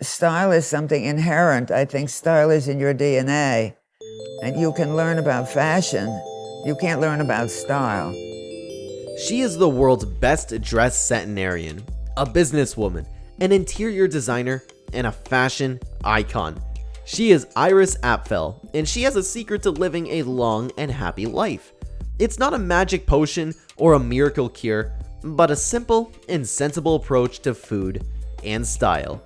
style is something inherent. I think style is in your DNA. And you can learn about fashion. You can't learn about style. She is the world's best dressed centenarian, a businesswoman, an interior designer, and a fashion icon. She is Iris Apfel, and she has a secret to living a long and happy life. It's not a magic potion or a miracle cure, but a simple and sensible approach to food and style.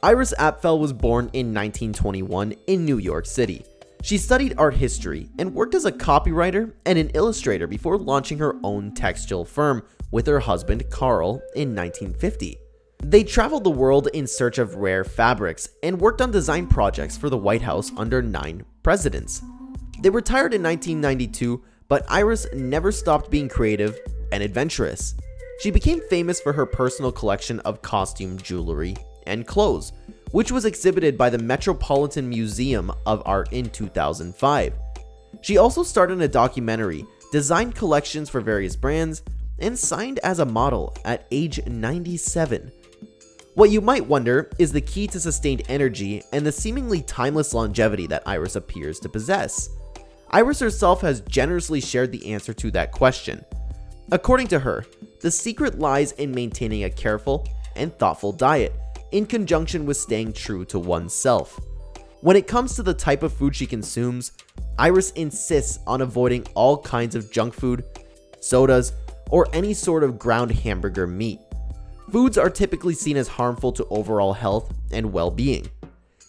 Iris Apfel was born in 1921 in New York City. She studied art history and worked as a copywriter and an illustrator before launching her own textile firm with her husband Carl in 1950. They traveled the world in search of rare fabrics and worked on design projects for the White House under 9 presidents. They retired in 1992, but Iris never stopped being creative and adventurous. She became famous for her personal collection of costume jewelry and clothes, which was exhibited by the Metropolitan Museum of Art in 2005. She also starred in a documentary, designed collections for various brands, and signed as a model at age 97. What you might wonder is the key to sustained energy and the seemingly timeless longevity that Iris appears to possess. Iris herself has generously shared the answer to that question. According to her, the secret lies in maintaining a careful and thoughtful diet, in conjunction with staying true to oneself. When it comes to the type of food she consumes, Iris insists on avoiding all kinds of junk food, sodas, or any sort of ground hamburger meat. Foods are typically seen as harmful to overall health and well-being.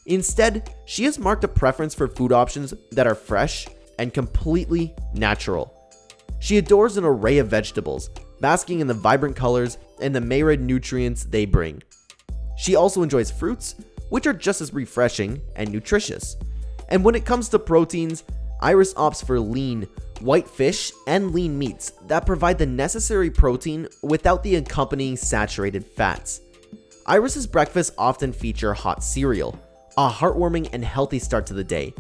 Instead, she has marked a preference for food options that are fresh and completely natural. She adores an array of vegetables, basking in the vibrant colors and the myriad nutrients they bring. She also enjoys fruits, which are just as refreshing and nutritious. And when it comes to proteins, Iris opts for lean, white fish and lean meats that provide the necessary protein without the accompanying saturated fats. Iris's breakfasts often feature hot cereal, a heartwarming and healthy start to the day.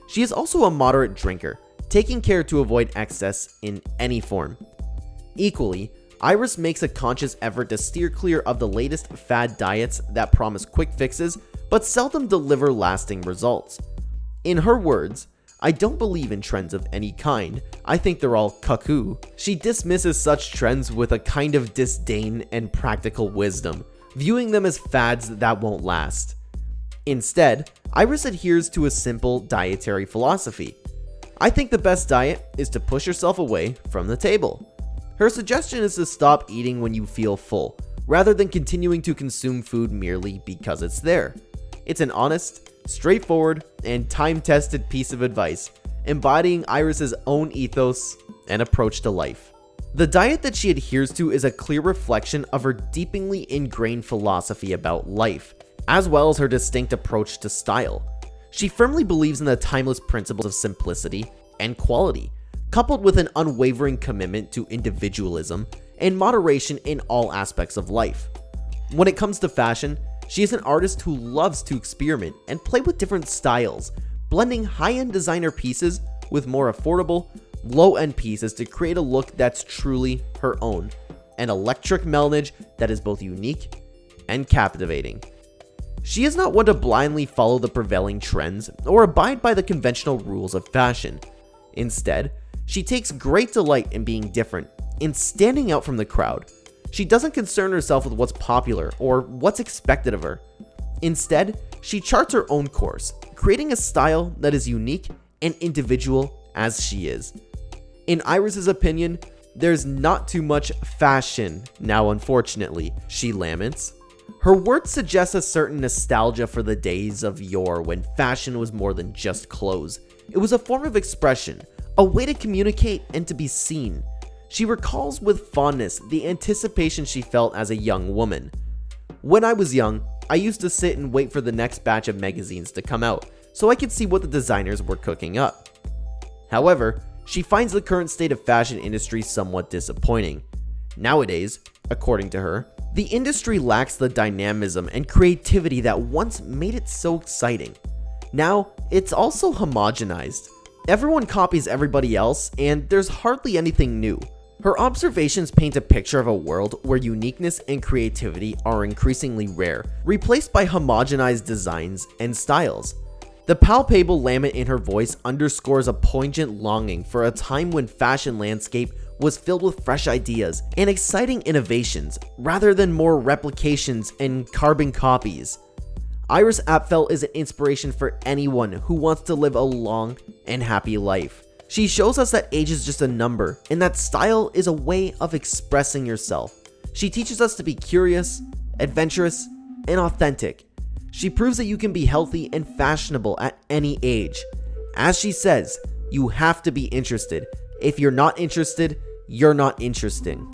She is also a moderate drinker, taking care to avoid excess in any form. Equally, Iris makes a conscious effort to steer clear of the latest fad diets that promise quick fixes but seldom deliver lasting results. In her words, "I don't believe in trends of any kind. I think they're all cuckoo." She dismisses such trends with a kind of disdain and practical wisdom, viewing them as fads that won't last. Instead, Iris adheres to a simple dietary philosophy. "I think the best diet is to push yourself away from the table." Her suggestion is to stop eating when you feel full, rather than continuing to consume food merely because it's there. It's an honest, straightforward, and time-tested piece of advice, embodying Iris's own ethos and approach to life. The diet that she adheres to is a clear reflection of her deeply ingrained philosophy about life, as well as her distinct approach to style. She firmly believes in the timeless principles of simplicity and quality, coupled with an unwavering commitment to individualism and moderation in all aspects of life. When it comes to fashion, she is an artist who loves to experiment and play with different styles, blending high-end designer pieces with more affordable, low-end pieces to create a look that's truly her own, an electric melange that is both unique and captivating. She is not one to blindly follow the prevailing trends or abide by the conventional rules of fashion. Instead, she takes great delight in being different, in standing out from the crowd. She doesn't concern herself with what's popular or what's expected of her. Instead, she charts her own course, creating a style that is unique and individual as she is. In Iris's opinion, there's not too much fashion now, unfortunately, she laments. Her words suggest a certain nostalgia for the days of yore when fashion was more than just clothes. It was a form of expression, a way to communicate and to be seen. She recalls with fondness the anticipation she felt as a young woman. "When I was young, I used to sit and wait for the next batch of magazines to come out so I could see what the designers were cooking up." However, she finds the current state of fashion industry somewhat disappointing. Nowadays, according to her, the industry lacks the dynamism and creativity that once made it so exciting. Now, it's also homogenized. Everyone copies everybody else, and there's hardly anything new. Her observations paint a picture of a world where uniqueness and creativity are increasingly rare, replaced by homogenized designs and styles. The palpable lament in her voice underscores a poignant longing for a time when fashion landscape was filled with fresh ideas and exciting innovations, rather than more replications and carbon copies. Iris Apfel is an inspiration for anyone who wants to live a long and happy life. She shows us that age is just a number, and that style is a way of expressing yourself. She teaches us to be curious, adventurous, and authentic. She proves that you can be healthy and fashionable at any age. As she says, you have to be interested. If you're not interested, you're not interesting.